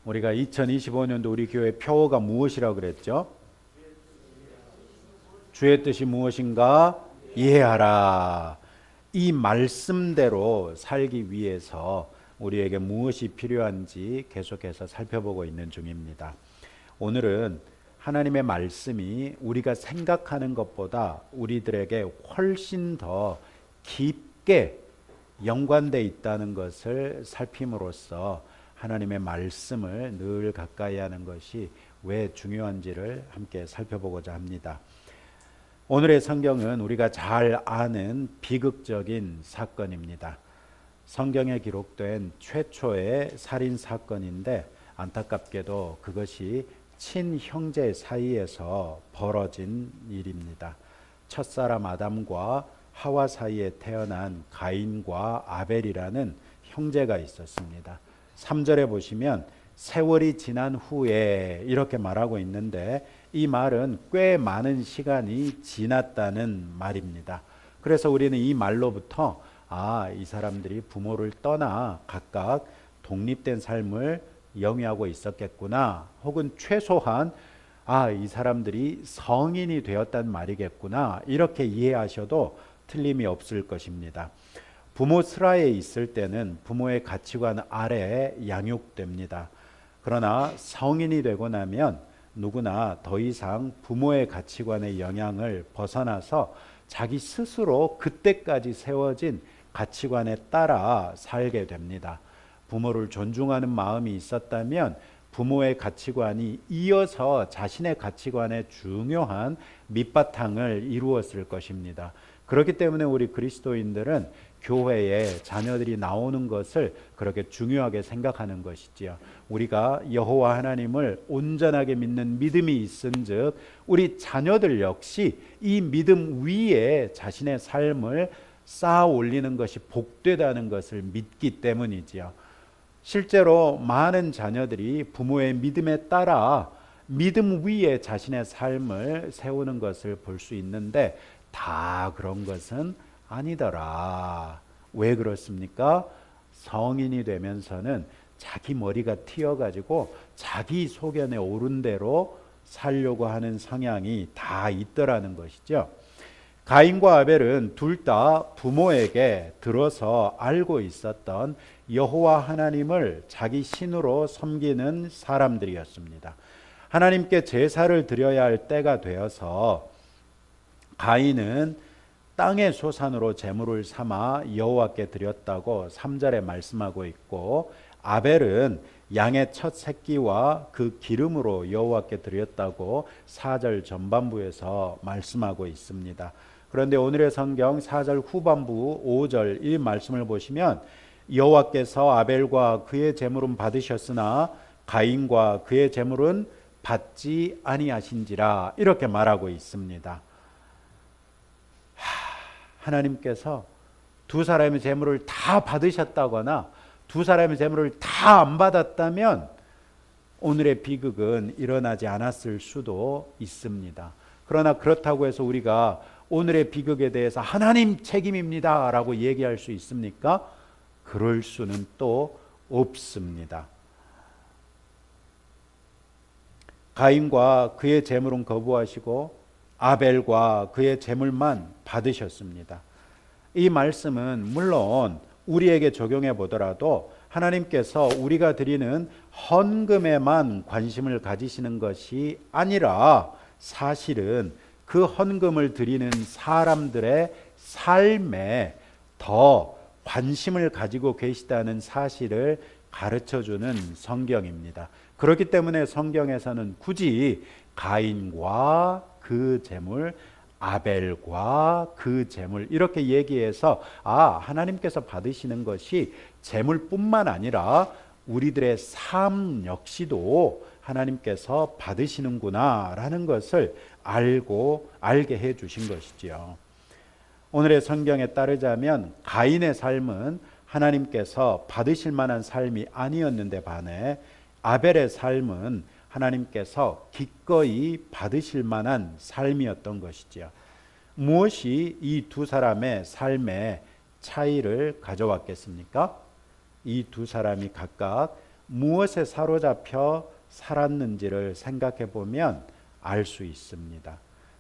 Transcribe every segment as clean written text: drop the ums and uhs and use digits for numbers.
우리가 2025년도 우리 교회 표어가 무엇이라고 그랬죠? 주의 뜻이 무엇인가 이해하라. 이 말씀대로 살기 위해서 우리에게 무엇이 필요한지 계속해서 살펴보고 있는 중입니다. 오늘은 하나님의 말씀이 우리가 생각하는 것보다 우리들에게 훨씬 더 깊게 연관되어 있다는 것을 살핌으로써 하나님의 말씀을 늘 가까이 하는 것이 왜 중요한지를 함께 살펴보고자 합니다. 오늘의 성경은 우리가 잘 아는 비극적인 사건입니다. 성경에 기록된 최초의 살인 사건인데 안타깝게도 그것이 친형제 사이에서 벌어진 일입니다. 첫사람 아담과 하와 사이에 태어난 가인과 아벨이라는 형제가 있었습니다. 3절에 보시면 세월이 지난 후에 이렇게 말하고 있는데 이 말은 꽤 많은 시간이 지났다는 말입니다. 그래서 우리는 이 말로부터 이 사람들이 부모를 떠나 각각 독립된 삶을 영위하고 있었겠구나, 혹은 최소한 이 사람들이 성인이 되었단 말이겠구나, 이렇게 이해하셔도 틀림이 없을 것입니다. 부모 슬하에 있을 때는 부모의 가치관 아래에 양육됩니다. 그러나 성인이 되고 나면 누구나 더 이상 부모의 가치관의 영향을 벗어나서 자기 스스로 그때까지 세워진 가치관에 따라 살게 됩니다. 부모를 존중하는 마음이 있었다면 부모의 가치관이 이어서 자신의 가치관에 중요한 밑바탕을 이루었을 것입니다. 그렇기 때문에 우리 그리스도인들은 교회에 자녀들이 나오는 것을 그렇게 중요하게 생각하는 것이지요. 우리가 여호와 하나님을 온전하게 믿는 믿음이 있은즉 우리 자녀들 역시 이 믿음 위에 자신의 삶을 쌓아 올리는 것이 복되다는 것을 믿기 때문이지요. 실제로 많은 자녀들이 부모의 믿음에 따라 믿음 위에 자신의 삶을 세우는 것을 볼 수 있는데 다 그런 것은 아니더라. 왜 그렇습니까? 성인이 되면서는 자기 머리가 튀어가지고 자기 소견에 오른 대로 살려고 하는 성향이 다 있더라는 것이죠. 가인과 아벨은 둘 다 부모에게 들어서 알고 있었던 여호와 하나님을 자기 신으로 섬기는 사람들이었습니다. 하나님께 제사를 드려야 할 때가 되어서 가인은 땅의 소산으로 제물을 삼아 여호와께 드렸다고 3절에 말씀하고 있고, 아벨은 양의 첫 새끼와 그 기름으로 여호와께 드렸다고 4절 전반부에서 말씀하고 있습니다. 그런데 오늘의 성경 4절 후반부 5절 이 말씀을 보시면 여호와께서 아벨과 그의 제물은 받으셨으나 가인과 그의 제물은 받지 아니하신지라, 이렇게 말하고 있습니다. 하나님께서 두 사람의 제물을 다 받으셨다거나 두 사람의 제물을 다 안 받았다면 오늘의 비극은 일어나지 않았을 수도 있습니다. 그러나 그렇다고 해서 우리가 오늘의 비극에 대해서 하나님 책임입니다 라고 얘기할 수 있습니까? 그럴 수는 또 없습니다. 가인과 그의 제물은 거부하시고 아벨과 그의 제물만 받으셨습니다. 이 말씀은 물론 우리에게 적용해 보더라도 하나님께서 우리가 드리는 헌금에만 관심을 가지시는 것이 아니라 사실은 그 헌금을 드리는 사람들의 삶에 더 관심을 가지고 계시다는 사실을 가르쳐주는 성경입니다. 그렇기 때문에 성경에서는 굳이 가인과 그 제물, 아벨과 그 제물 이렇게 얘기해서 하나님께서 받으시는 것이 제물뿐만 아니라 우리들의 삶 역시도 하나님께서 받으시는구나 라는 것을 알게 해 주신 것이지요. 오늘의 성경에 따르자면 가인의 삶은 하나님께서 받으실 만한 삶이 아니었는데 반해 아벨의 삶은 하나님께서 기꺼이 받으실 만한 삶이었던 것이지요. 무엇이 이 두 사람의 삶에 차이를 가져왔겠습니까? 이 두 사람이 각각 무엇에 사로잡혀 살았는지를 생각해 보면 알 수 있습니다.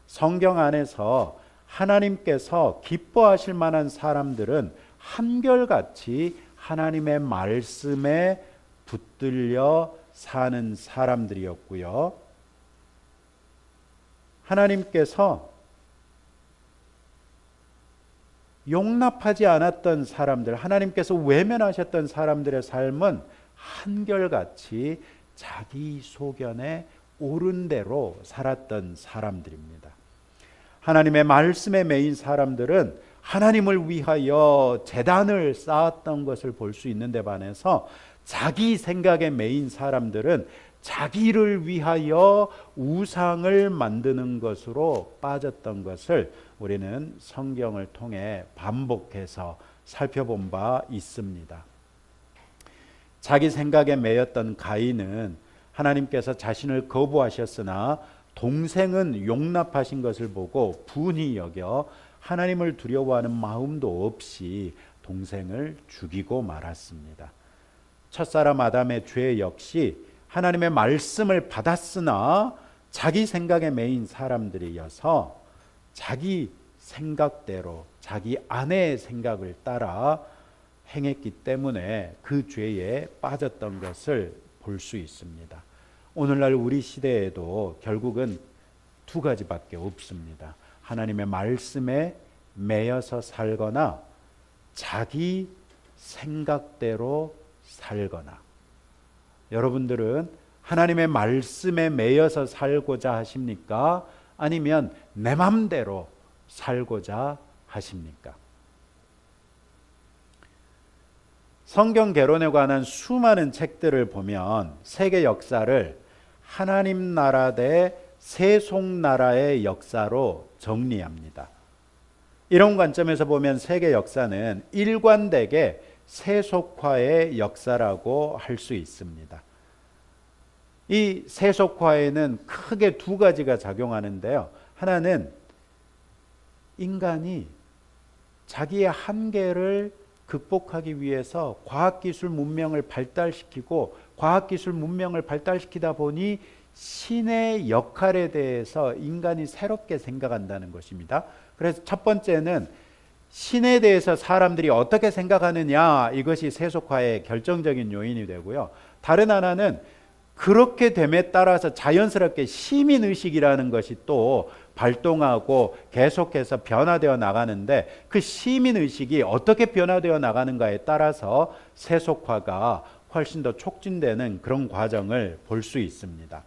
성경 안에서 하나님께서 기뻐하실 만한 사람들은 한결같이 하나님의 말씀에 붙들려 사는 사람들이었고요. 하나님께서 용납하지 않았던 사람들, 하나님께서 외면하셨던 사람들의 삶은 한결같이 자기 소견에 옳은 대로 살았던 사람들입니다. 하나님의 말씀에 매인 사람들은 하나님을 위하여 제단을 쌓았던 것을 볼 수 있는데 반해서 자기 생각에 매인 사람들은 자기를 위하여 우상을 만드는 것으로 빠졌던 것을 우리는 성경을 통해 반복해서 살펴본 바 있습니다. 자기 생각에 매였던 가인은 하나님께서 자신을 거부하셨으나 동생은 용납하신 것을 보고 분이 여겨 하나님을 두려워하는 마음도 없이 동생을 죽이고 말았습니다. 첫사람 아담의 죄 역시 하나님의 말씀을 받았으나 자기 생각에 매인 사람들이어서 자기 생각대로 자기 아내의 생각을 따라 행했기 때문에 그 죄에 빠졌던 것을 볼 수 있습니다. 오늘날 우리 시대에도 결국은 두 가지밖에 없습니다. 하나님의 말씀에 매여서 살거나 자기 생각대로 살거나. 여러분들은 하나님의 말씀에 매여서 살고자 하십니까? 아니면 내 맘대로 살고자 하십니까? 성경 개론에 관한 수많은 책들을 보면 세계 역사를 하나님 나라 대 세속 나라의 역사로 정리합니다. 이런 관점에서 보면 세계 역사는 일관되게 세속화의 역사라고 할 수 있습니다. 이 세속화에는 크게 두 가지가 작용하는데요. 하나는 인간이 자기의 한계를 극복하기 위해서 과학기술 문명을 발달시키고 과학기술 문명을 발달시키다 보니 신의 역할에 대해서 인간이 새롭게 생각한다는 것입니다. 그래서 첫 번째는 신에 대해서 사람들이 어떻게 생각하느냐, 이것이 세속화의 결정적인 요인이 되고요. 다른 하나는 그렇게 됨에 따라서 자연스럽게 시민의식이라는 것이 또 발동하고 계속해서 변화되어 나가는데, 그 시민의식이 어떻게 변화되어 나가는가에 따라서 세속화가 훨씬 더 촉진되는 그런 과정을 볼 수 있습니다.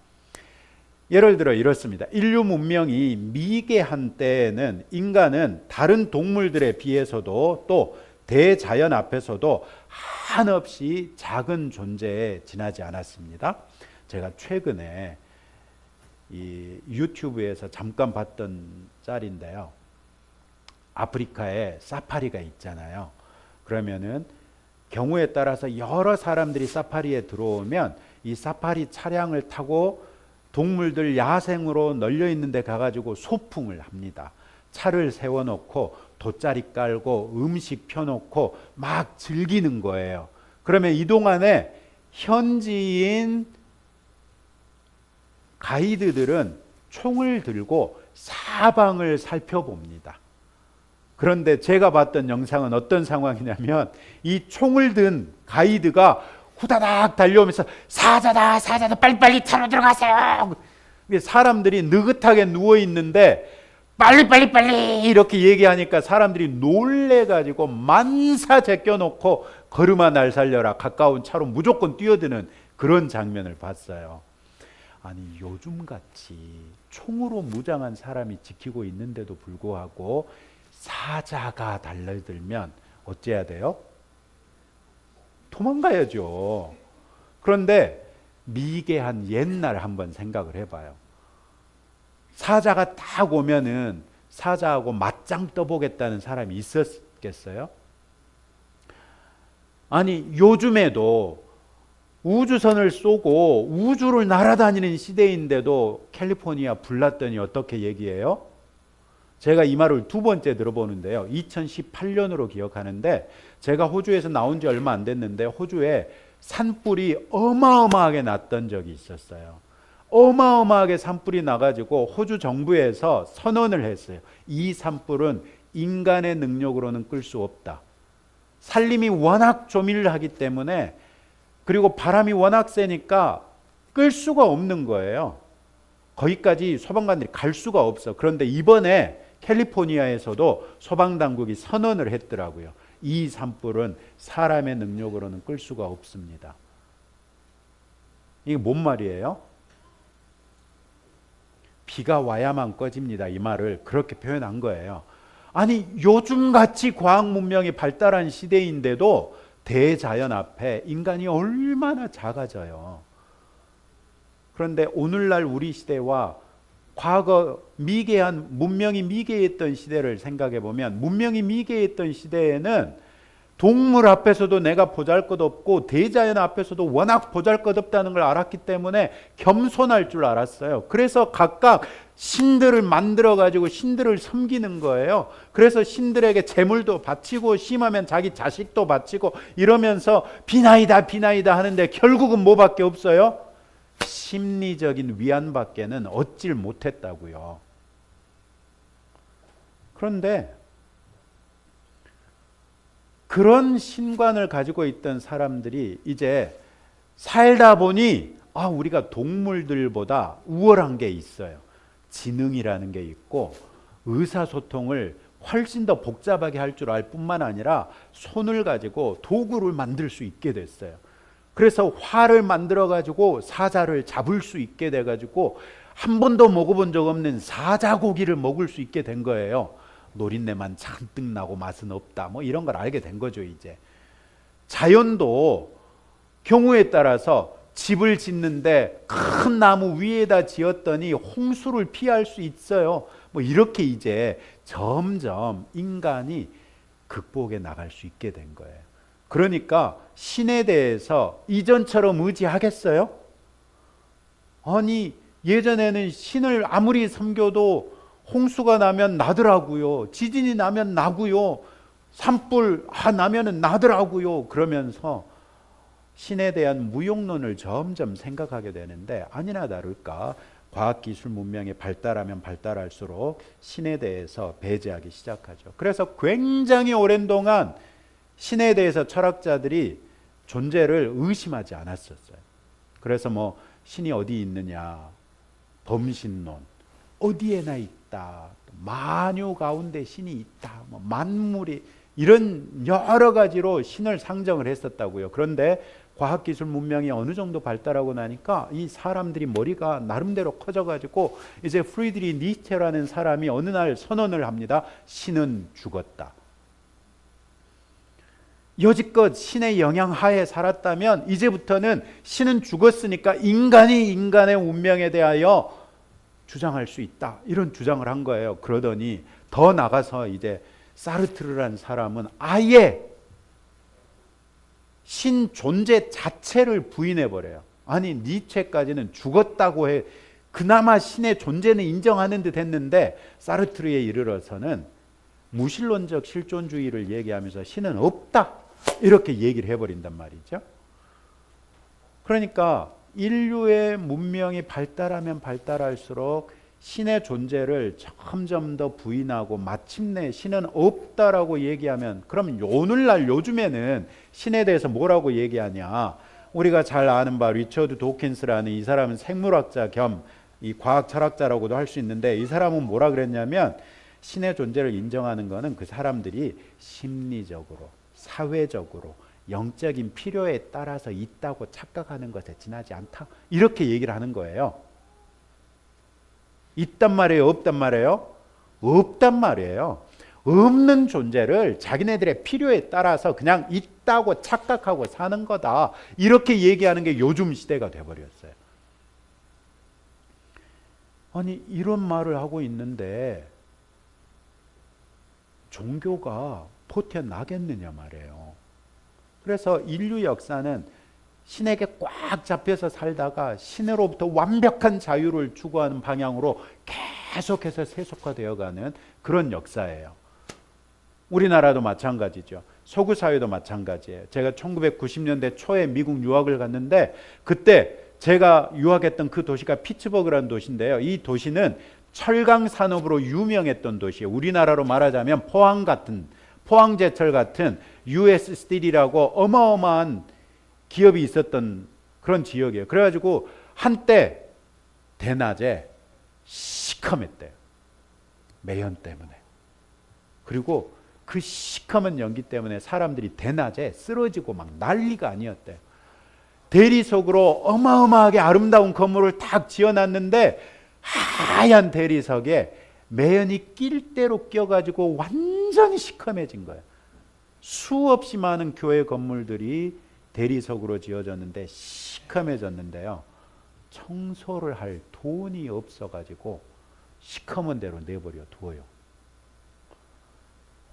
예를 들어 이렇습니다. 인류 문명이 미개한 때에는 인간은 다른 동물들에 비해서도 또 대자연 앞에서도 한없이 작은 존재에 지나지 않았습니다. 제가 최근에 이 유튜브에서 잠깐 봤던 짤인데요. 아프리카에 사파리가 있잖아요. 그러면은 경우에 따라서 여러 사람들이 사파리에 들어오면 이 사파리 차량을 타고 동물들 야생으로 널려 있는 데 가가지고 소풍을 합니다. 차를 세워놓고 돗자리 깔고 음식 펴놓고 막 즐기는 거예요. 그러면 이 동안에 현지인 가이드들은 총을 들고 사방을 살펴봅니다. 그런데 제가 봤던 영상은 어떤 상황이냐면 이 총을 든 가이드가 후다닥 달려오면서 사자다 사자다 빨리빨리 차로 들어가세요. 사람들이 느긋하게 누워있는데 빨리 이렇게 얘기하니까 사람들이 놀래가지고 만사 제껴놓고 걸음아 날 살려라 가까운 차로 무조건 뛰어드는 그런 장면을 봤어요. 아니 요즘같이 총으로 무장한 사람이 지키고 있는데도 불구하고 사자가 달려들면 어째야 돼요? 도망가야죠. 그런데 미개한 옛날 한번 생각을 해봐요. 사자가 딱 오면은 사자하고 맞짱 떠보겠다는 사람이 있었겠어요? 아니 요즘에도 우주선을 쏘고 우주를 날아다니는 시대인데도 캘리포니아 불났더니 어떻게 얘기해요? 제가 이 말을 두 번째 들어보는데요. 2018년으로 기억하는데 제가 호주에서 나온 지 얼마 안 됐는데 호주에 산불이 어마어마하게 났던 적이 있었어요. 어마어마하게 산불이 나가지고 호주 정부에서 선언을 했어요. 이 산불은 인간의 능력으로는 끌 수 없다. 산림이 워낙 조밀하기 때문에, 그리고 바람이 워낙 세니까 끌 수가 없는 거예요. 거기까지 소방관들이 갈 수가 없어. 그런데 이번에 캘리포니아에서도 소방당국이 선언을 했더라고요. 이 산불은 사람의 능력으로는 끌 수가 없습니다. 이게 뭔 말이에요? 비가 와야만 꺼집니다. 이 말을 그렇게 표현한 거예요. 아니, 요즘같이 과학 문명이 발달한 시대인데도 대자연 앞에 인간이 얼마나 작아져요. 그런데 오늘날 우리 시대와 과거 미개한, 문명이 미개했던 시대를 생각해 보면, 문명이 미개했던 시대에는 동물 앞에서도 내가 보잘것없고 대자연 앞에서도 워낙 보잘것없다는 걸 알았기 때문에 겸손할 줄 알았어요. 그래서 각각 신들을 만들어 가지고 신들을 섬기는 거예요. 그래서 신들에게 재물도 바치고, 심하면 자기 자식도 바치고 이러면서 비나이다 비나이다 하는데 결국은 뭐밖에 없어요? 심리적인 위안밖에는 얻질 못했다고요. 그런데 그런 신관을 가지고 있던 사람들이 이제 살다 보니 우리가 동물들보다 우월한 게 있어요. 지능이라는 게 있고 의사소통을 훨씬 더 복잡하게 할 줄 알 뿐만 아니라 손을 가지고 도구를 만들 수 있게 됐어요. 그래서 활을 만들어 가지고 사자를 잡을 수 있게 돼 가지고 한 번도 먹어본 적 없는 사자고기를 먹을 수 있게 된 거예요. 노린내만 잔뜩 나고 맛은 없다, 뭐 이런 걸 알게 된 거죠. 이제 자연도 경우에 따라서 집을 짓는데 큰 나무 위에다 지었더니 홍수를 피할 수 있어요. 뭐 이렇게 이제 점점 인간이 극복해 나갈 수 있게 된 거예요. 그러니까 신에 대해서 이전처럼 의지하겠어요? 아니, 예전에는 신을 아무리 섬겨도 홍수가 나면 나더라고요. 지진이 나면 나고요. 산불 나면은 나더라고요. 그러면서 신에 대한 무용론을 점점 생각하게 되는데, 아니나 다를까 과학기술 문명이 발달하면 발달할수록 신에 대해서 배제하기 시작하죠. 그래서 굉장히 오랜 동안 신에 대해서 철학자들이 존재를 의심하지 않았었어요. 그래서 뭐 신이 어디 있느냐, 범신론, 어디에나 있다, 만유 가운데 신이 있다, 뭐 만물이, 이런 여러 가지로 신을 상정을 했었다고요. 그런데 과학기술 문명이 어느 정도 발달하고 나니까 이 사람들이 머리가 나름대로 커져가지고 이제 프리드리히 니체라는 사람이 어느 날 선언을 합니다. 신은 죽었다. 여지껏 신의 영향 하에 살았다면 이제부터는 신은 죽었으니까 인간이 인간의 운명에 대하여 주장할 수 있다, 이런 주장을 한 거예요. 그러더니 더 나가서 이제 사르트르라는 사람은 아예 신 존재 자체를 부인해버려요. 아니, 니체까지는 죽었다고 해 그나마 신의 존재는 인정하는 듯 했는데 사르트르에 이르러서는 무신론적 실존주의를 얘기하면서 신은 없다, 이렇게 얘기를 해버린단 말이죠. 그러니까 인류의 문명이 발달하면 발달할수록 신의 존재를 점점 더 부인하고 마침내 신은 없다라고 얘기하면, 그럼 오늘날 요즘에는 신에 대해서 뭐라고 얘기하냐? 우리가 잘 아는 바 리처드 도킨스라는 이 사람은 생물학자 겸 이 과학 철학자라고도 할 수 있는데, 이 사람은 뭐라 그랬냐면 신의 존재를 인정하는 것은 그 사람들이 심리적으로, 사회적으로, 영적인 필요에 따라서 있다고 착각하는 것에 지나지 않다, 이렇게 얘기를 하는 거예요. 있단 말이에요, 없단 말이에요? 없단 말이에요. 없는 존재를 자기네들의 필요에 따라서 그냥 있다고 착각하고 사는 거다, 이렇게 얘기하는 게 요즘 시대가 돼버렸어요. 아니, 이런 말을 하고 있는데 종교가 버텨나겠느냐 말이에요. 그래서 인류 역사는 신에게 꽉 잡혀서 살다가 신으로부터 완벽한 자유를 추구하는 방향으로 계속해서 세속화되어가는 그런 역사예요. 우리나라도 마찬가지죠. 서구 사회도 마찬가지예요. 제가 1990년대 초에 미국 유학을 갔는데 그때 제가 유학했던 그 도시가 피츠버그라는 도시인데요. 이 도시는 철강 산업으로 유명했던 도시예요. 우리나라로 말하자면 포항제철 같은 US 스틸이라고 어마어마한 기업이 있었던 그런 지역이에요. 그래가지고 한때 대낮에 시커맸대요. 매연 때문에. 그리고 그 시커먼 연기 때문에 사람들이 대낮에 쓰러지고 막 난리가 아니었대요. 대리석으로 어마어마하게 아름다운 건물을 딱 지어놨는데 하얀 대리석에 매연이 낄 대로 껴가지고 완전히 시커매진 거예요. 수없이 많은 교회 건물들이 대리석으로 지어졌는데 시커매졌는데요. 청소를 할 돈이 없어가지고 시커먼 대로 내버려 두어요.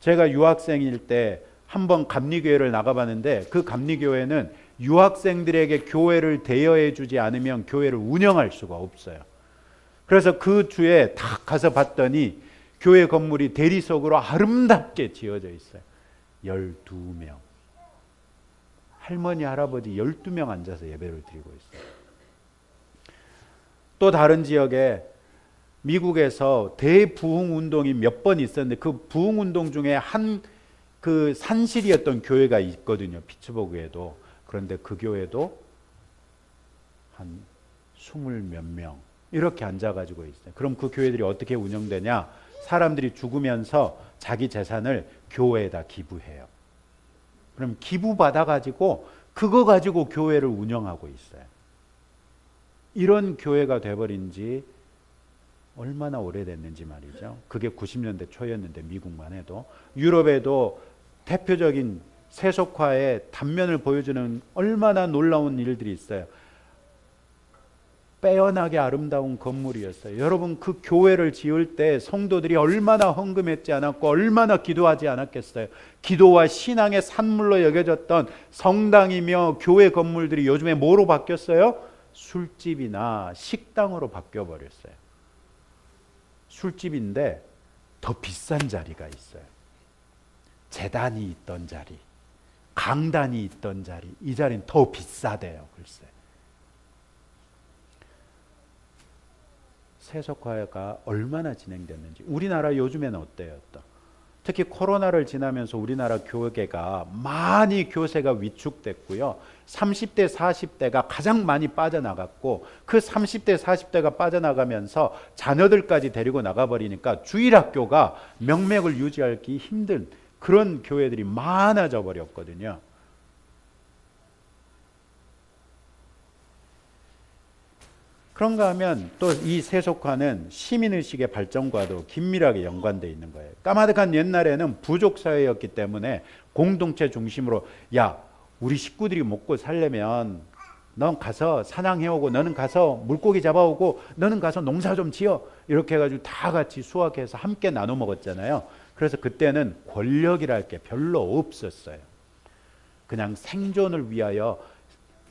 제가 유학생일 때 한번 감리교회를 나가봤는데 그 감리교회는 유학생들에게 교회를 대여해 주지 않으면 교회를 운영할 수가 없어요. 그래서 그 주에 딱 가서 봤더니 교회 건물이 대리석으로 아름답게 지어져 있어요. 12명. 할머니, 할아버지 12명 앉아서 예배를 드리고 있어요. 또 다른 지역에 미국에서 대부흥운동이 몇 번 있었는데 그 부흥운동 중에 한 그 산실이었던 교회가 있거든요. 피츠버그에도. 그런데 그 교회도 한 20몇 명 이렇게 앉아가지고 있어요. 그럼 그 교회들이 어떻게 운영되냐? 사람들이 죽으면서 자기 재산을 교회에다 기부해요. 그럼 기부 받아가지고 그거 가지고 교회를 운영하고 있어요. 이런 교회가 돼버린 지 얼마나 오래됐는지 말이죠. 그게 90년대 초였는데 미국만 해도. 유럽에도 대표적인 세속화의 단면을 보여주는 얼마나 놀라운 일들이 있어요. 빼어나게 아름다운 건물이었어요. 여러분 그 교회를 지을 때 성도들이 얼마나 헌금했지 않았고 얼마나 기도하지 않았겠어요. 기도와 신앙의 산물로 여겨졌던 성당이며 교회 건물들이 요즘에 뭐로 바뀌었어요? 술집이나 식당으로 바뀌어버렸어요. 술집인데 더 비싼 자리가 있어요. 제단이 있던 자리, 강단이 있던 자리, 이 자리는 더 비싸대요. 글쎄. 세속화가 얼마나 진행됐는지. 우리나라 요즘에는 어때요? 또? 특히 코로나를 지나면서 우리나라 교계가 많이 교세가 위축됐고요. 30대, 40대가 가장 많이 빠져나갔고 그 30대, 40대가 빠져나가면서 자녀들까지 데리고 나가버리니까 주일학교가 명맥을 유지하기 힘든 그런 교회들이 많아져 버렸거든요. 그런가 하면 또 이 세속화는 시민의식의 발전과도 긴밀하게 연관되어 있는 거예요. 까마득한 옛날에는 부족사회였기 때문에 공동체 중심으로 야 우리 식구들이 먹고 살려면 넌 가서 사냥해오고 너는 가서 물고기 잡아오고 너는 가서 농사 좀 지어 이렇게 해가지고 다 같이 수확해서 함께 나눠 먹었잖아요. 그래서 그때는 권력이랄 게 별로 없었어요. 그냥 생존을 위하여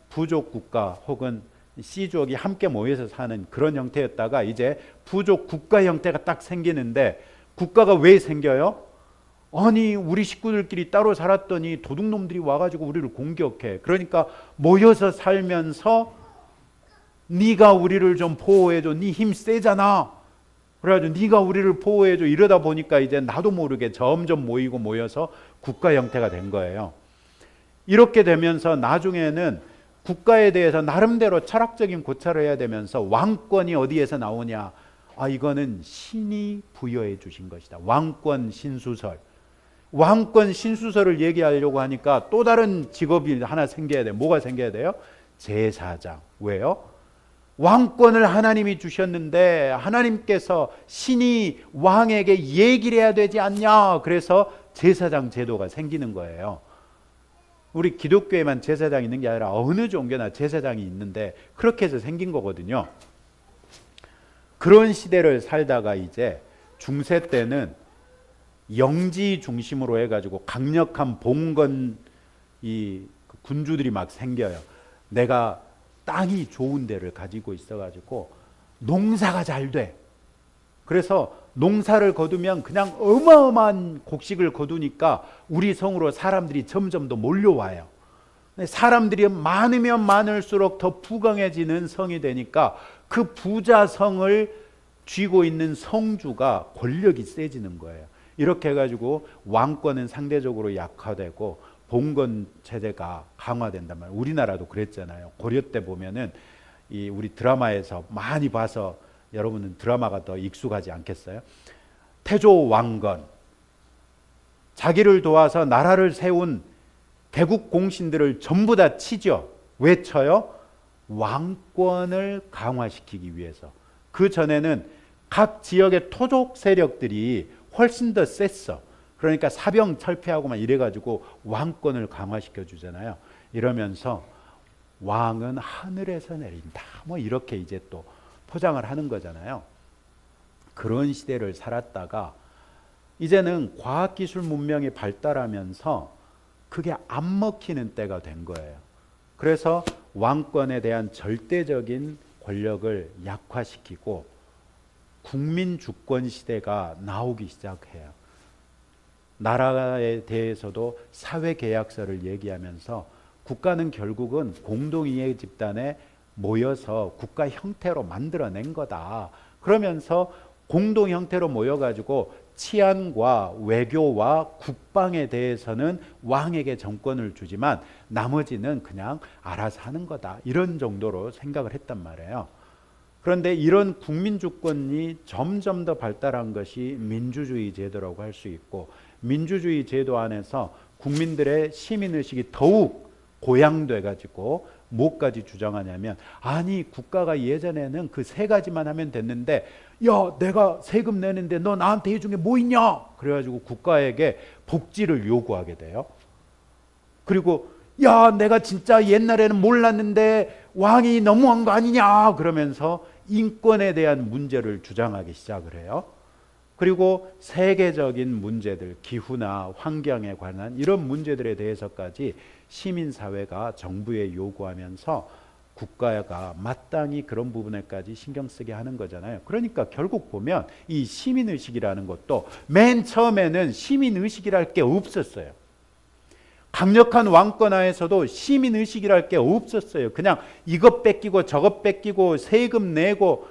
부족 국가 혹은 C족이 함께 모여서 사는 그런 형태였다가 이제 부족 국가 형태가 딱 생기는데 국가가 왜 생겨요? 아니 우리 식구들끼리 따로 살았더니 도둑놈들이 와가지고 우리를 공격해. 그러니까 모여서 살면서 네가 우리를 좀 보호해줘. 네 힘 세잖아. 그래가지고 네가 우리를 보호해줘. 이러다 보니까 이제 나도 모르게 점점 모여서 국가 형태가 된 거예요. 이렇게 되면서 나중에는 국가에 대해서 나름대로 철학적인 고찰을 해야 되면서 왕권이 어디에서 나오냐? 아 이거는 신이 부여해 주신 것이다. 왕권 신수설. 왕권 신수설을 얘기하려고 하니까 또 다른 직업이 하나 생겨야 돼요. 뭐가 생겨야 돼요? 제사장. 왜요? 왕권을 하나님이 주셨는데 하나님께서 신이 왕에게 얘기를 해야 되지 않냐? 그래서 제사장 제도가 생기는 거예요. 우리 기독교에만 제사장이 있는 게 아니라 어느 종교나 제사장이 있는데 그렇게 해서 생긴 거거든요. 그런 시대를 살다가 이제 중세 때는 영지 중심으로 해가지고 강력한 봉건 이 군주들이 막 생겨요. 내가 땅이 좋은 데를 가지고 있어가지고 농사가 잘 돼. 그래서 농사를 거두면 그냥 어마어마한 곡식을 거두니까 우리 성으로 사람들이 점점 더 몰려와요. 사람들이 많으면 많을수록 더 부강해지는 성이 되니까 그 부자 성을 쥐고 있는 성주가 권력이 세지는 거예요. 이렇게 해가지고 왕권은 상대적으로 약화되고 봉건 체제가 강화된단 말이에요. 우리나라도 그랬잖아요. 고려 때 보면은 이 우리 드라마에서 많이 봐서 여러분은 드라마가 더 익숙하지 않겠어요? 태조 왕건, 자기를 도와서 나라를 세운 개국 공신들을 전부 다 치죠. 왜 쳐요? 왕권을 강화시키기 위해서. 그 전에는 각 지역의 토족 세력들이 훨씬 더 셌어. 그러니까 사병 철폐하고만 이래가지고 왕권을 강화시켜 주잖아요. 이러면서 왕은 하늘에서 내린다. 뭐 이렇게 이제 또 포장을 하는 거잖아요. 그런 시대를 살았다가 이제는 과학기술 문명이 발달하면서 그게 안 먹히는 때가 된 거예요. 그래서 왕권에 대한 절대적인 권력을 약화시키고 국민 주권 시대가 나오기 시작해요. 나라에 대해서도 사회계약서를 얘기하면서 국가는 결국은 공동이해 집단에 모여서 국가 형태로 만들어낸 거다. 그러면서 공동 형태로 모여가지고 치안과 외교와 국방에 대해서는 왕에게 정권을 주지만 나머지는 그냥 알아서 하는 거다. 이런 정도로 생각을 했단 말이에요. 그런데 이런 국민주권이 점점 더 발달한 것이 민주주의 제도라고 할 수 있고, 민주주의 제도 안에서 국민들의 시민의식이 더욱 고양돼 가지고 뭐까지 주장하냐면, 아니 국가가 예전에는 그 세 가지만 하면 됐는데 야 내가 세금 내는데 너 나한테 해준 게 뭐 있냐, 그래가지고 국가에게 복지를 요구하게 돼요. 그리고 야 내가 진짜 옛날에는 몰랐는데 왕이 너무한 거 아니냐 그러면서 인권에 대한 문제를 주장하기 시작을 해요. 그리고 세계적인 문제들, 기후나 환경에 관한 이런 문제들에 대해서까지 시민사회가 정부에 요구하면서 국가가 마땅히 그런 부분에까지 신경 쓰게 하는 거잖아요. 그러니까 결국 보면 이 시민의식이라는 것도 맨 처음에는 시민의식이랄 게 없었어요. 강력한 왕권 하에서도 시민의식이랄 게 없었어요. 그냥 이것 뺏기고 저것 뺏기고 세금 내고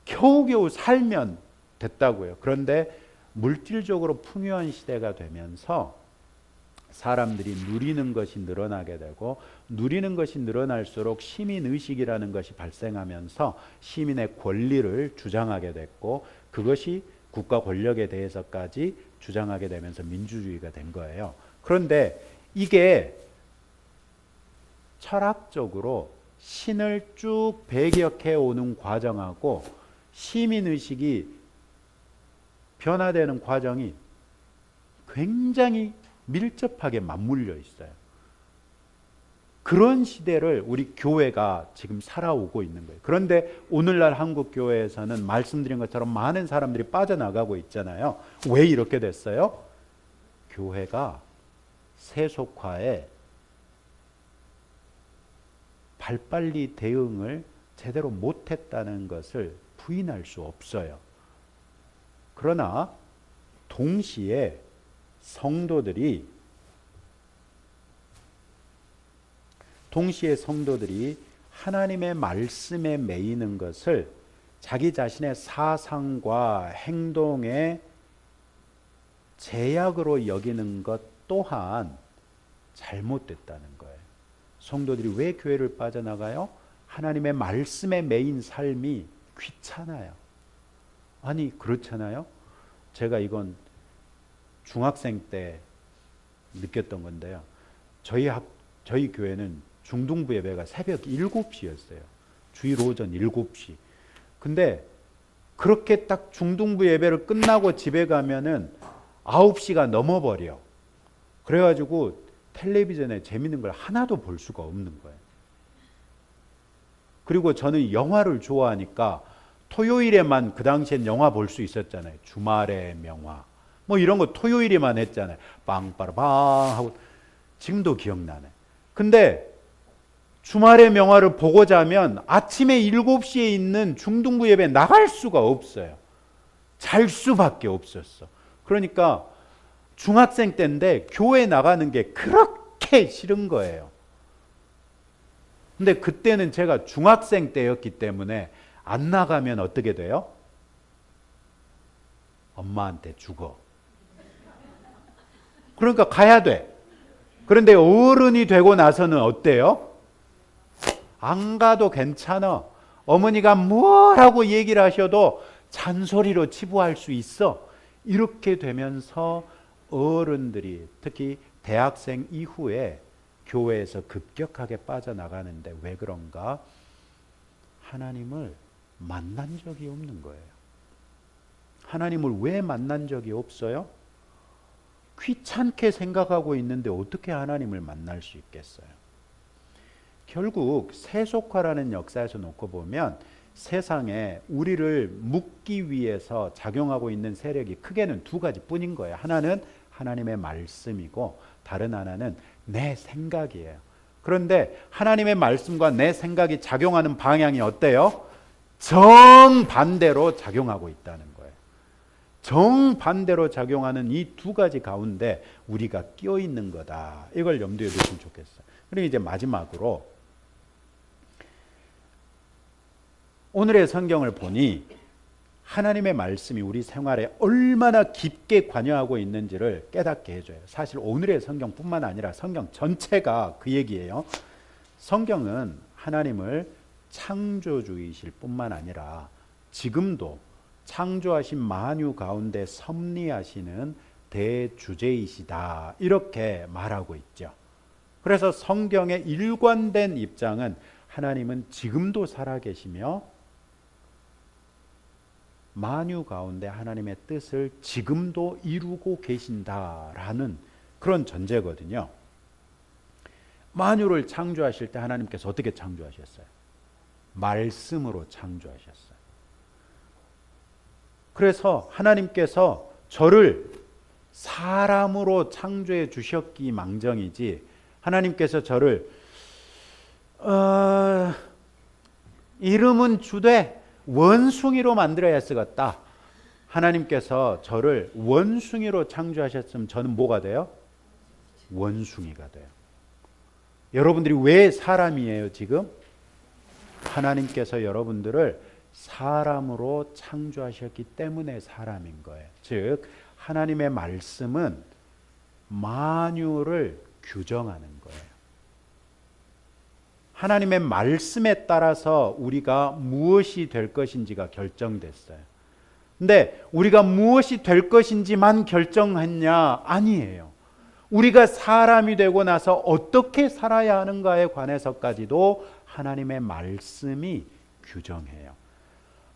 겨우겨우 살면 됐다고요. 그런데 물질적으로 풍요한 시대가 되면서 사람들이 누리는 것이 늘어나게 되고, 누리는 것이 늘어날수록 시민의식이라는 것이 발생하면서 시민의 권리를 주장하게 됐고, 그것이 국가 권력에 대해서까지 주장하게 되면서 민주주의가 된 거예요. 그런데 이게 철학적으로 신을 쭉 배격해 오는 과정하고 시민의식이 변화되는 과정이 굉장히 밀접하게 맞물려 있어요. 그런 시대를 우리 교회가 지금 살아오고 있는 거예요. 그런데 오늘날 한국 교회에서는 말씀드린 것처럼 많은 사람들이 빠져나가고 있잖아요. 왜 이렇게 됐어요? 교회가 세속화에 발빨리 대응을 제대로 못했다는 것을 부인할 수 없어요. 그러나 동시에 성도들이 하나님의 말씀에 매이는 것을 자기 자신의 사상과 행동의 제약으로 여기는 것 또한 잘못됐다는 거예요. 성도들이 왜 교회를 빠져나가요? 하나님의 말씀에 매인 삶이 귀찮아요. 아니 그렇잖아요. 제가 이건 중학생 때 느꼈던 건데요. 저희 교회는 중등부 예배가 새벽 7시였어요. 주일 오전 7시. 근데 그렇게 딱 중등부 예배를 끝나고 집에 가면은 9시가 넘어버려. 그래가지고 텔레비전에 재밌는 걸 하나도 볼 수가 없는 거예요. 그리고 저는 영화를 좋아하니까 토요일에만, 그 당시엔 영화 볼 수 있었잖아요. 주말의 명화 뭐 이런 거 토요일에만 했잖아요. 빵빠라빵 하고. 지금도 기억나네. 근데 주말의 명화를 보고자 하면 아침에 7시에 있는 중등부 예배 나갈 수가 없어요. 잘 수밖에 없었어. 그러니까 중학생 때인데 교회 나가는 게 그렇게 싫은 거예요. 근데 그때는 제가 중학생 때였기 때문에 안 나가면 어떻게 돼요? 엄마한테 죽어. 그러니까 가야 돼. 그런데 어른이 되고 나서는 어때요? 안 가도 괜찮아. 어머니가 뭐라고 얘기를 하셔도 잔소리로 치부할 수 있어. 이렇게 되면서 어른들이 특히 대학생 이후에 교회에서 급격하게 빠져나가는데 왜 그런가? 하나님을 만난 적이 없는 거예요. 하나님을 왜 만난 적이 없어요? 귀찮게 생각하고 있는데 어떻게 하나님을 만날 수 있겠어요? 결국 세속화라는 역사에서 놓고 보면 세상에 우리를 묶기 위해서 작용하고 있는 세력이 크게는 두 가지뿐인 거예요. 하나는 하나님의 말씀이고 다른 하나는 내 생각이에요. 그런데 하나님의 말씀과 내 생각이 작용하는 방향이 어때요? 정반대로 작용하고 있다는 거예요. 정반대로 작용하는 이 두 가지 가운데 우리가 끼어 있는 거다. 이걸 염두에 두시면 좋겠어요. 그리고 이제 마지막으로 오늘의 성경을 보니 하나님의 말씀이 우리 생활에 얼마나 깊게 관여하고 있는지를 깨닫게 해줘요. 사실 오늘의 성경뿐만 아니라 성경 전체가 그 얘기예요. 성경은 하나님을 창조주이실 뿐만 아니라 지금도 창조하신 만유 가운데 섭리하시는 대주제이시다. 이렇게 말하고 있죠. 그래서 성경의 일관된 입장은 하나님은 지금도 살아계시며 만유 가운데 하나님의 뜻을 지금도 이루고 계신다라는 그런 전제거든요. 만유를 창조하실 때 하나님께서 어떻게 창조하셨어요? 말씀으로 창조하셨어요. 그래서 하나님께서 저를 사람으로 창조해 주셨기 망정이지 하나님께서 저를 이름은 주되 원숭이로 만들어야 쓰겠다. 하나님께서 저를 원숭이로 창조하셨으면 저는 뭐가 돼요? 원숭이가 돼요. 여러분들이 왜 사람이에요 지금? 하나님께서 여러분들을 사람으로 창조하셨기 때문에 사람인 거예요. 즉 하나님의 말씀은 만유를 규정하는 거예요. 하나님의 말씀에 따라서 우리가 무엇이 될 것인지가 결정됐어요. 근데 우리가 무엇이 될 것인지만 결정했냐? 아니에요. 우리가 사람이 되고 나서 어떻게 살아야 하는가에 관해서까지도 하나님의 말씀이 규정해요.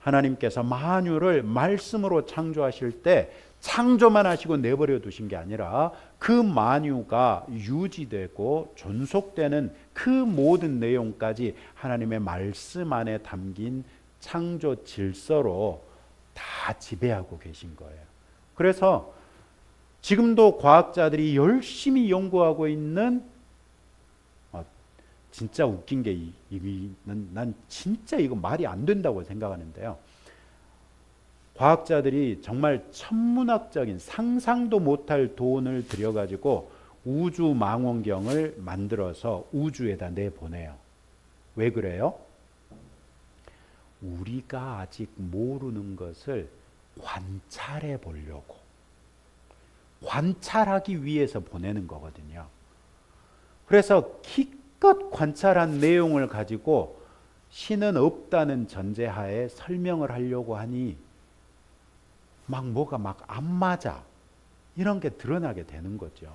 하나님께서 만유를 말씀으로 창조하실 때 창조만 하시고 내버려 두신 게 아니라 그 만유가 유지되고 존속되는 그 모든 내용까지 하나님의 말씀 안에 담긴 창조 질서로 다 지배하고 계신 거예요. 그래서 지금도 과학자들이 열심히 연구하고 있는 진짜 웃긴 게 난 진짜 이거 말이 안 된다고 생각하는데요. 과학자들이 정말 천문학적인 상상도 못할 돈을 들여가지고 우주망원경을 만들어서 우주에다 내보내요. 왜 그래요? 우리가 아직 모르는 것을 관찰해 보려고. 관찰하기 위해서 보내는 거거든요. 그래서 기껏 관찰한 내용을 가지고 신은 없다는 전제하에 설명을 하려고 하니 뭐가 안 맞아. 이런 게 드러나게 되는 거죠.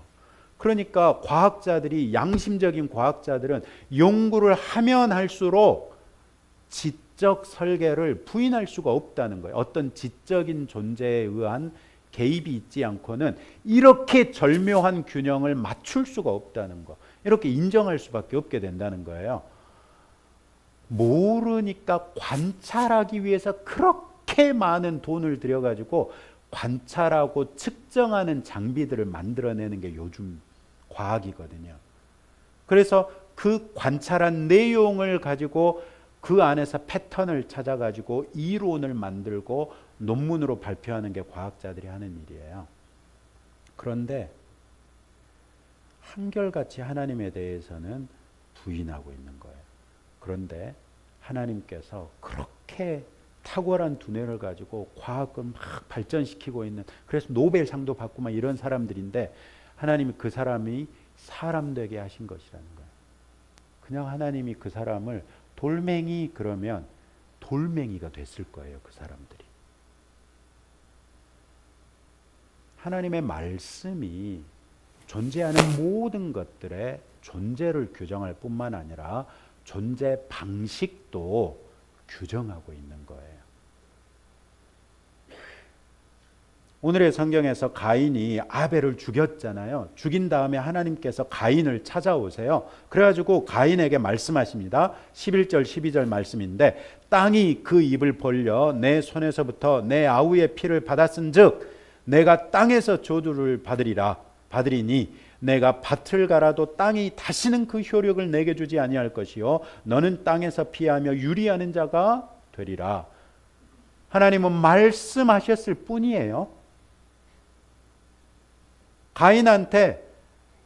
그러니까 과학자들이, 양심적인 과학자들은 연구를 하면 할수록 지적 설계를 부인할 수가 없다는 거예요. 어떤 지적인 존재에 의한 개입이 있지 않고는 이렇게 절묘한 균형을 맞출 수가 없다는 거. 이렇게 인정할 수밖에 없게 된다는 거예요. 모르니까 관찰하기 위해서 그렇게 많은 돈을 들여가지고 관찰하고 측정하는 장비들을 만들어내는 게 요즘 과학이거든요. 그래서 그 관찰한 내용을 가지고 그 안에서 패턴을 찾아가지고 이론을 만들고 논문으로 발표하는 게 과학자들이 하는 일이에요. 그런데 한결같이 하나님에 대해서는 부인하고 있는 거예요. 그런데 하나님께서 그렇게 탁월한 두뇌를 가지고 과학을 막 발전시키고 있는, 그래서 노벨상도 받고 막 이런 사람들인데 하나님이 그 사람이 사람 되게 하신 것이라는 거예요. 그냥 하나님이 그 사람을 돌멩이 그러면 돌멩이가 됐을 거예요. 그 사람들이. 하나님의 말씀이 존재하는 모든 것들의 존재를 규정할 뿐만 아니라 존재 방식도 규정하고 있는 거예요. 오늘의 성경에서 가인이 아벨을 죽였잖아요. 죽인 다음에 하나님께서 가인을 찾아오세요. 그래가지고 가인에게 말씀하십니다. 11절 12절 말씀인데, 땅이 그 입을 벌려 내 손에서부터 내 아우의 피를 받았은즉 내가 땅에서 저주를 받으리니 내가 밭을 갈아도 땅이 다시는 그 효력을 내게 주지 아니할 것이요 너는 땅에서 피하며 유리하는 자가 되리라. 하나님은 말씀하셨을 뿐이에요. 가인한테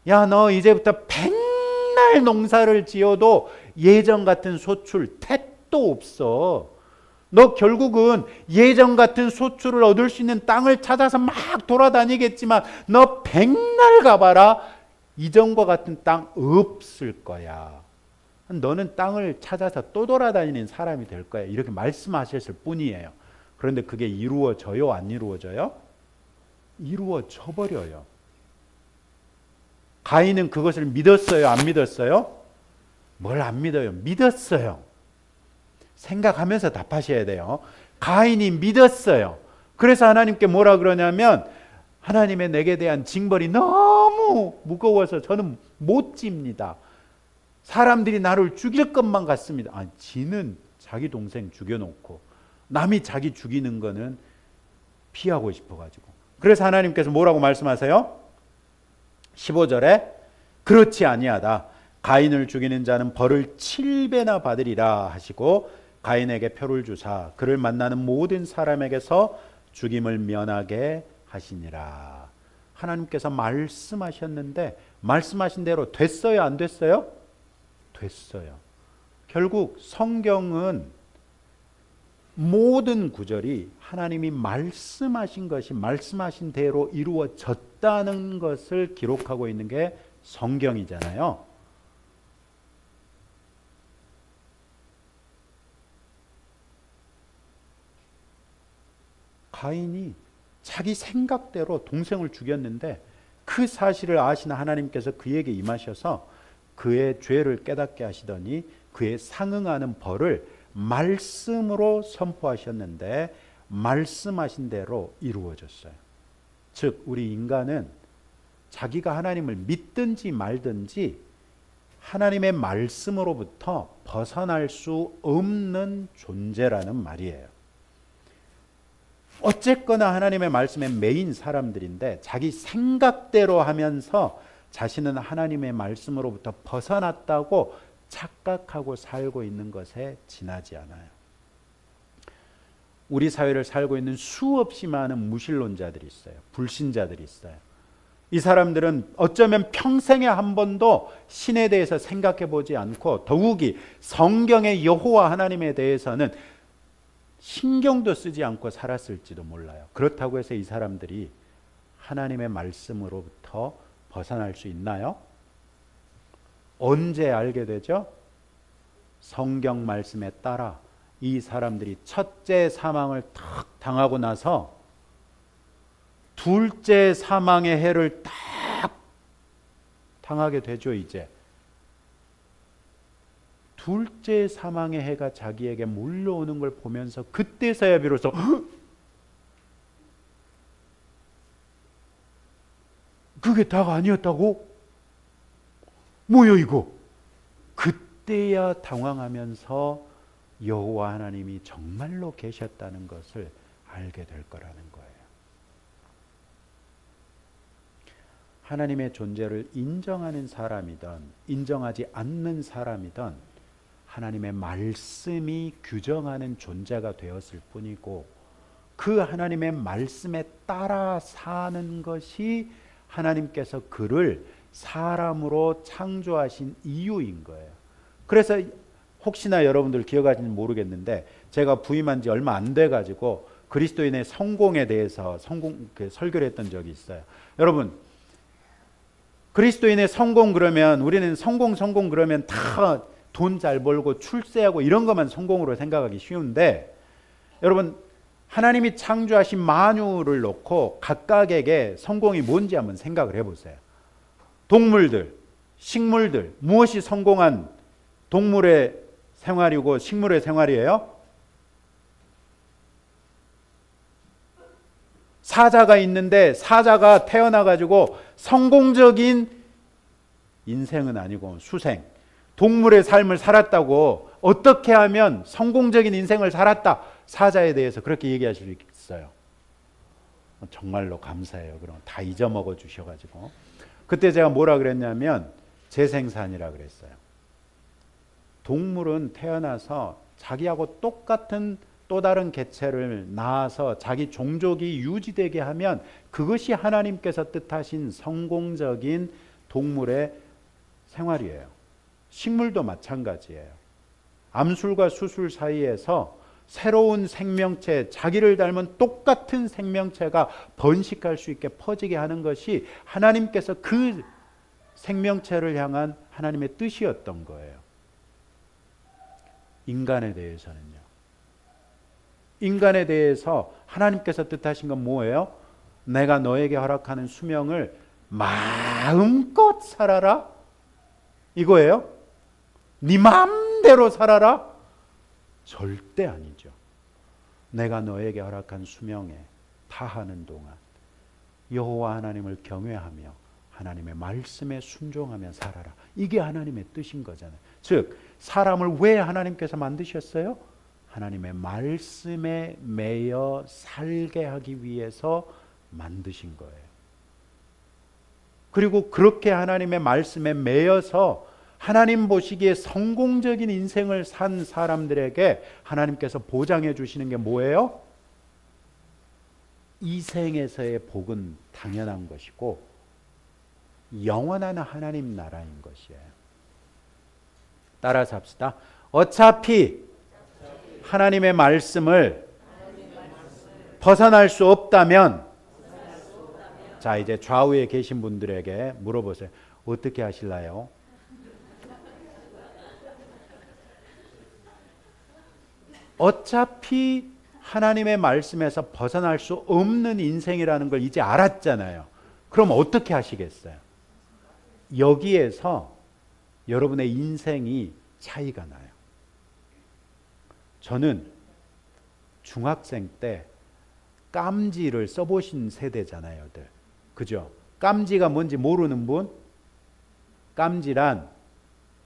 야, 너 이제부터 백날 농사를 지어도 예전 같은 소출 택도 없어. 너 결국은 예전 같은 소출을 얻을 수 있는 땅을 찾아서 막 돌아다니겠지만 너 백날 가봐라. 이전과 같은 땅 없을 거야. 너는 땅을 찾아서 또 돌아다니는 사람이 될 거야. 이렇게 말씀하셨을 뿐이에요. 그런데 그게 이루어져요? 안 이루어져요? 이루어져 버려요. 가인은 그것을 믿었어요? 안 믿었어요? 뭘 안 믿어요? 믿었어요. 생각하면서 답하셔야 돼요. 가인이 믿었어요. 그래서 하나님께 뭐라 그러냐면 하나님의 내게 대한 징벌이 너무 무거워서 저는 못 집니다. 사람들이 나를 죽일 것만 같습니다. 아, 지는 자기 동생 죽여놓고 남이 자기 죽이는 거는 피하고 싶어가지고. 그래서 하나님께서 뭐라고 말씀하세요? 15절에 그렇지 아니하다. 가인을 죽이는 자는 벌을 7배나 받으리라 하시고 가인에게 표를 주사 그를 만나는 모든 사람에게서 죽임을 면하게 하시니라. 하나님께서 말씀하셨는데 말씀하신 대로 됐어요? 안 됐어요? 됐어요. 결국 성경은 모든 구절이 하나님이 말씀하신 것이 말씀하신 대로 이루어졌다는 것을 기록하고 있는 게 성경이잖아요. 가인이 자기 생각대로 동생을 죽였는데 그 사실을 아시는 하나님께서 그에게 임하셔서 그의 죄를 깨닫게 하시더니 그에 상응하는 벌을 말씀으로 선포하셨는데 말씀하신 대로 이루어졌어요. 즉 우리 인간은 자기가 하나님을 믿든지 말든지 하나님의 말씀으로부터 벗어날 수 없는 존재라는 말이에요. 어쨌거나 하나님의 말씀에 매인 사람들인데 자기 생각대로 하면서 자신은 하나님의 말씀으로부터 벗어났다고 착각하고 살고 있는 것에 지나지 않아요. 우리 사회를 살고 있는 수없이 많은 무신론자들이 있어요. 불신자들이 있어요. 이 사람들은 어쩌면 평생에 한 번도 신에 대해서 생각해 보지 않고 더욱이 성경의 여호와 하나님에 대해서는 신경도 쓰지 않고 살았을지도 몰라요. 그렇다고 해서 이 사람들이 하나님의 말씀으로부터 벗어날 수 있나요? 언제 알게 되죠? 성경 말씀에 따라 이 사람들이 첫째 사망을 탁 당하고 나서 둘째 사망의 해를 딱 당하게 되죠. 이제 둘째 사망의 해가 자기에게 몰려오는 걸 보면서 그때서야 비로소 그게 다가 아니었다고? 뭐요 이거? 그때야 당황하면서 여호와 하나님이 정말로 계셨다는 것을 알게 될 거라는 거예요. 하나님의 존재를 인정하는 사람이든 인정하지 않는 사람이든 하나님의 말씀이 규정하는 존재가 되었을 뿐이고, 그 하나님의 말씀에 따라 사는 것이 하나님께서 그를 사람으로 창조하신 이유인 거예요. 그래서 혹시나 여러분들 기억하시는지 모르겠는데, 제가 부임한 지 얼마 안 돼 가지고 그리스도인의 성공에 대해서 설교를 했던 적이 있어요. 여러분, 그리스도인의 성공 그러면 우리는 성공 그러면 다 돈 잘 벌고 출세하고 이런 것만 성공으로 생각하기 쉬운데, 여러분, 하나님이 창조하신 만유를 놓고 각각에게 성공이 뭔지 한번 생각을 해보세요. 동물들, 식물들, 무엇이 성공한 동물의 생활이고 식물의 생활이에요? 사자가 있는데 사자가 태어나가지고 성공적인 인생은 아니고 수생, 동물의 삶을 살았다고 어떻게 하면 성공적인 인생을 살았다, 사자에 대해서 그렇게 얘기하실 수 있어요. 정말로 감사해요. 그럼 다 잊어먹어 주셔가지고. 그때 제가 뭐라 그랬냐면 재생산이라 그랬어요. 동물은 태어나서 자기하고 똑같은 또 다른 개체를 낳아서 자기 종족이 유지되게 하면 그것이 하나님께서 뜻하신 성공적인 동물의 생활이에요. 식물도 마찬가지예요. 암술과 수술 사이에서 새로운 생명체, 자기를 닮은 똑같은 생명체가 번식할 수 있게 퍼지게 하는 것이 하나님께서 그 생명체를 향한 하나님의 뜻이었던 거예요. 인간에 대해서는요. 인간에 대해서 하나님께서 뜻하신 건 뭐예요? 내가 너에게 허락하는 수명을 마음껏 살아라? 이거예요? 네 마음대로 살아라? 절대 아니죠. 내가 너에게 허락한 수명에 다하는 동안 여호와 하나님을 경외하며 하나님의 말씀에 순종하며 살아라. 이게 하나님의 뜻인 거잖아요. 즉 사람을 왜 하나님께서 만드셨어요? 하나님의 말씀에 매여 살게 하기 위해서 만드신 거예요. 그리고 그렇게 하나님의 말씀에 매여서 하나님 보시기에 성공적인 인생을 산 사람들에게 하나님께서 보장해 주시는 게 뭐예요? 이 생에서의 복은 당연한 것이고 영원한 하나님 나라인 것이에요. 따라서 합시다. 어차피 하나님의 말씀을 벗어날 수 없다면, 자 이제 좌우에 계신 분들에게 물어보세요. 어떻게 하실래요? 어차피 하나님의 말씀에서 벗어날 수 없는 인생이라는 걸 이제 알았잖아요. 그럼 어떻게 하시겠어요? 여기에서 여러분의 인생이 차이가 나요. 저는 중학생 때 깜지를 써보신 세대잖아요. 그죠? 깜지가 뭔지 모르는 분? 깜지란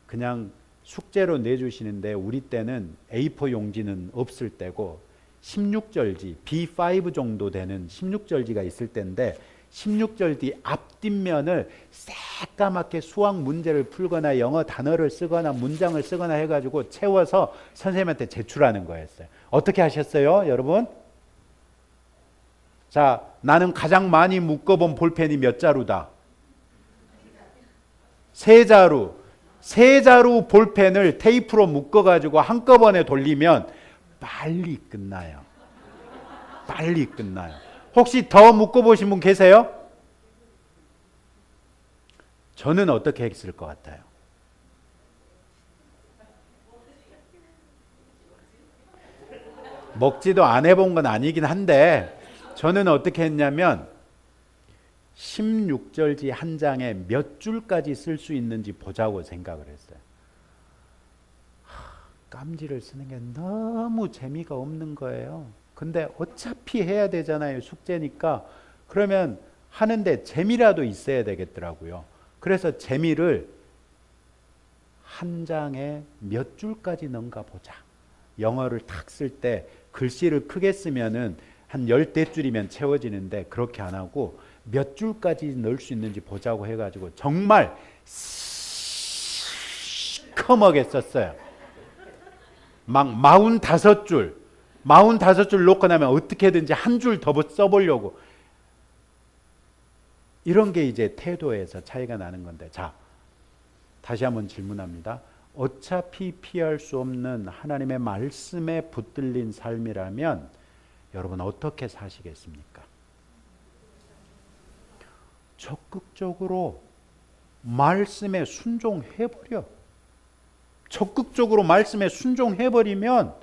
그냥 숙제로 내주시는데 우리 때는 A4 용지는 없을 때고 16절지 B5 정도 되는 16절지가 있을 때인데 16절지 앞뒷면을 새까맣게 수학 문제를 풀거나 영어 단어를 쓰거나 문장을 쓰거나 해가지고 채워서 선생님한테 제출하는 거였어요. 어떻게 하셨어요, 여러분? 자, 나는 가장 많이 묶어본 볼펜이 몇 자루다? 세 자루. 세 자루 볼펜을 테이프로 묶어가지고 한꺼번에 돌리면 빨리 끝나요. 빨리 끝나요. 혹시 더 묶어보신 분 계세요? 저는 어떻게 했을 것 같아요? 먹지도 안 해본 건 아니긴 한데 저는 어떻게 했냐면 16절지 한 장에 몇 줄까지 쓸 수 있는지 보자고 생각을 했어요. 깜지를 쓰는 게 너무 재미가 없는 거예요. 근데 어차피 해야 되잖아요. 숙제니까. 그러면 하는데 재미라도 있어야 되겠더라고요. 그래서 재미를 한 장에 몇 줄까지 넣은가 보자. 영어를 탁 쓸 때 글씨를 크게 쓰면은 한 10대줄이면 채워지는데 그렇게 안 하고 몇 줄까지 넣을 수 있는지 보자고 해가지고 정말 시커멓게 썼어요. 막 45줄, 45줄 놓고 나면 어떻게든지 한 줄 더 써보려고. 이런 게 이제 태도에서 차이가 나는 건데, 자, 다시 한번 질문합니다. 어차피 피할 수 없는 하나님의 말씀에 붙들린 삶이라면 여러분 어떻게 사시겠습니까? 적극적으로 말씀에 순종해버려. 적극적으로 말씀에 순종해버리면,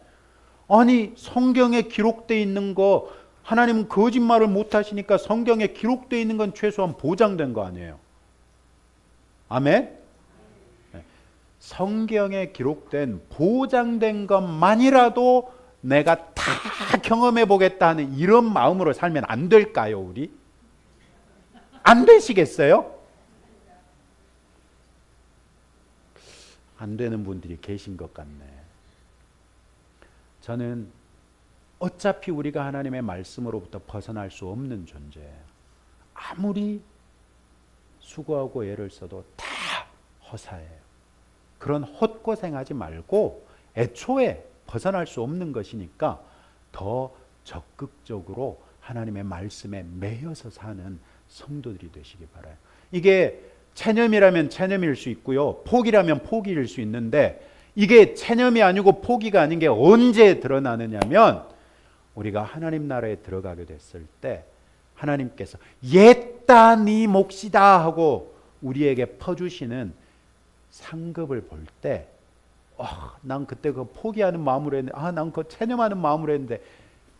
아니 성경에 기록되어 있는 거, 하나님은 거짓말을 못하시니까 성경에 기록되어 있는 건 최소한 보장된 거 아니에요. 아멘? 성경에 기록된 보장된 것만이라도 내가 다 경험해 보겠다 하는 이런 마음으로 살면 안 될까요, 우리? 안 되시겠어요? 안 되는 분들이 계신 것 같네. 저는 어차피 우리가 하나님의 말씀으로부터 벗어날 수 없는 존재예요. 아무리 수고하고 애를 써도 다 허사예요. 그런 헛고생하지 말고 애초에 벗어날 수 없는 것이니까 더 적극적으로 하나님의 말씀에 매여서 사는 성도들이 되시기 바라요. 이게 체념이라면 체념일 수 있고요, 포기라면 포기일 수 있는데, 이게 체념이 아니고 포기가 아닌 게 언제 드러나느냐면, 우리가 하나님 나라에 들어가게 됐을 때 하나님께서 옛다 네 몫이다 하고 우리에게 퍼주시는 상급을 볼 때, 난 그때 그 포기하는 마음으로 했는데, 난 그 체념하는 마음으로 했는데,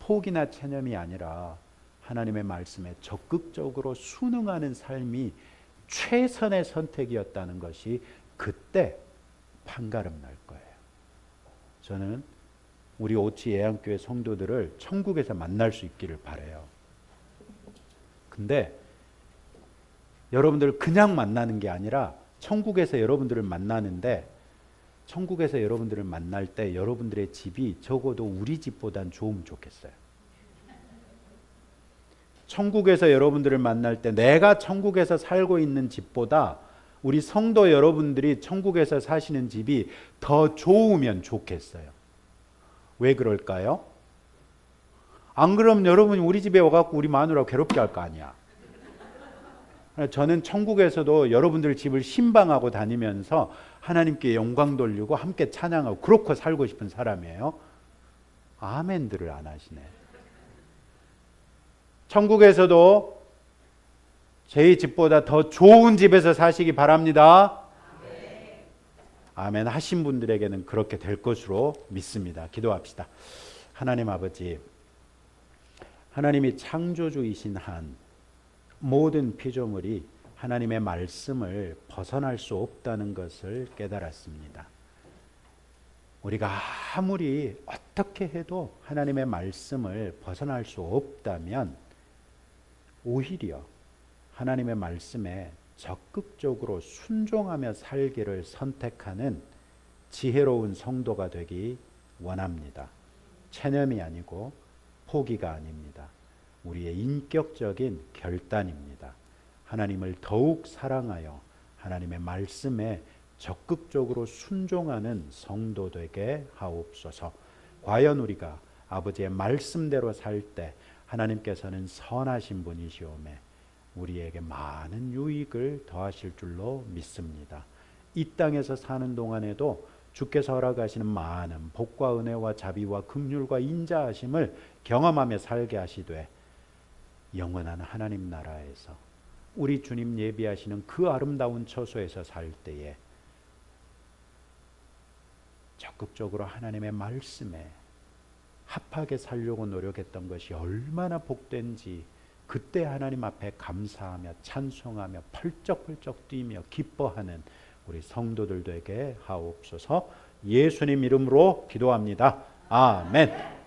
포기나 체념이 아니라 하나님의 말씀에 적극적으로 순응하는 삶이 최선의 선택이었다는 것이 그때 판가름 날 거예요. 저는 우리 오치 예양교회 성도들을 천국에서 만날 수 있기를 바라요. 근데 여러분들을 그냥 만나는 게 아니라 천국에서 여러분들을 만나는데, 천국에서 여러분들을 만날 때 여러분들의 집이 적어도 우리 집보단 좋으면 좋겠어요. 천국에서 여러분들을 만날 때 내가 천국에서 살고 있는 집보다 우리 성도 여러분들이 천국에서 사시는 집이 더 좋으면 좋겠어요. 왜 그럴까요? 안 그러면 여러분이 우리 집에 와갖고 우리 마누라 괴롭게 할 거 아니야. 저는 천국에서도 여러분들 집을 신방하고 다니면서 하나님께 영광 돌리고 함께 찬양하고 그렇게 살고 싶은 사람이에요. 아멘들을 안 하시네. 천국에서도 제 집보다 더 좋은 집에서 사시기 바랍니다. 아멘 하신 분들에게는 그렇게 될 것으로 믿습니다. 기도합시다. 하나님 아버지, 하나님이 창조주이신 한 모든 피조물이 하나님의 말씀을 벗어날 수 없다는 것을 깨달았습니다. 우리가 아무리 어떻게 해도 하나님의 말씀을 벗어날 수 없다면 오히려 하나님의 말씀에 적극적으로 순종하며 살기를 선택하는 지혜로운 성도가 되기 원합니다. 체념이 아니고 포기가 아닙니다. 우리의 인격적인 결단입니다. 하나님을 더욱 사랑하여 하나님의 말씀에 적극적으로 순종하는 성도 되게 하옵소서. 과연 우리가 아버지의 말씀대로 살 때 하나님께서는 선하신 분이시오매 우리에게 많은 유익을 더하실 줄로 믿습니다. 이 땅에서 사는 동안에도 주께서 허락하시는 많은 복과 은혜와 자비와 긍휼과 인자하심을 경험하며 살게 하시되, 영원한 하나님 나라에서 우리 주님 예비하시는 그 아름다운 처소에서 살 때에 적극적으로 하나님의 말씀에 합하게 살려고 노력했던 것이 얼마나 복된지 그때 하나님 앞에 감사하며 찬송하며 펄쩍펄쩍 뛰며 기뻐하는 우리 성도들 되게 하옵소서. 예수님 이름으로 기도합니다. 아멘.